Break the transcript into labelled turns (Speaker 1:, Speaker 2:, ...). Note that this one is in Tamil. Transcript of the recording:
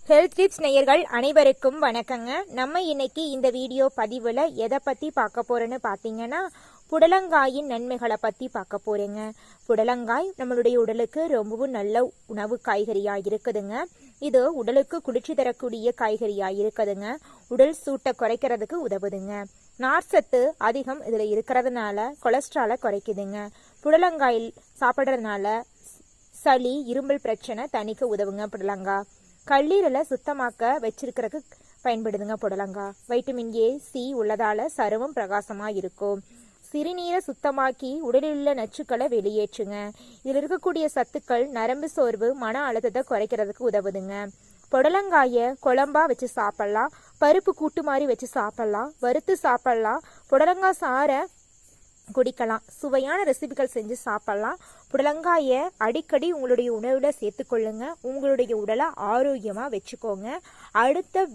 Speaker 1: ஹெல்த் டிப்ஸ் நேயர்கள் அனைவருக்கும் வணக்கங்க. நம்ம இன்னைக்கு இந்த வீடியோ பதிவில் எதை பற்றி பார்க்க போறோன்னு பார்த்தீங்கன்னா, புடலங்காயின் நன்மைகளை பற்றி பார்க்க போறேங்க. புடலங்காய் நம்மளுடைய உடலுக்கு ரொம்பவும் நல்ல உணவு காய்கறியாக இருக்குதுங்க. இது உடலுக்கு குளிர்ச்சி தரக்கூடிய காய்கறியாக இருக்குதுங்க. உடல் சூட்டை குறைக்கிறதுக்கு உதவுதுங்க. நார்ச்சத்து அதிகம் இதில் இருக்கிறதுனால கொலஸ்ட்ராலை குறைக்குதுங்க. புடலங்காயில் சாப்பிட்றதுனால சளி இருமல் பிரச்சனை தணிக்க உதவுங்க. புடலங்காய் கல்லீரலை சுத்தமாக்க வச்சிருக்கிறதுக்கு பயன்படுதுங்க. புடலங்காய் வைட்டமின் ஏ சி உள்ளதால சருமம் பிரகாசமா இருக்கும். சிறுநீரை சுத்தமாக்கி உடலில் உள்ள நச்சுக்களை வெளியேற்றுங்க. இதில் இருக்கக்கூடிய சத்துக்கள் நரம்பு சோர்வு மன அழுத்தத்தை குறைக்கிறதுக்கு உதவுதுங்க. புடலங்காயை குழம்பா வச்சு சாப்பிடலாம், பருப்பு கூட்டு மாதிரி வச்சு சாப்பிடலாம், வறுத்து சாப்பிடலாம், புடலங்காய் சாறை குடிக்கலாம். சுவையான ரெசிபிகள் செஞ்சு சாப்பிடலாம். புடலங்காயை அடிக்கடி உங்களுடைய உணவுல சேர்த்துக்கொள்ளுங்க. உங்களுடைய உடலை ஆரோக்கியமா வச்சுக்கோங்க. அடுத்த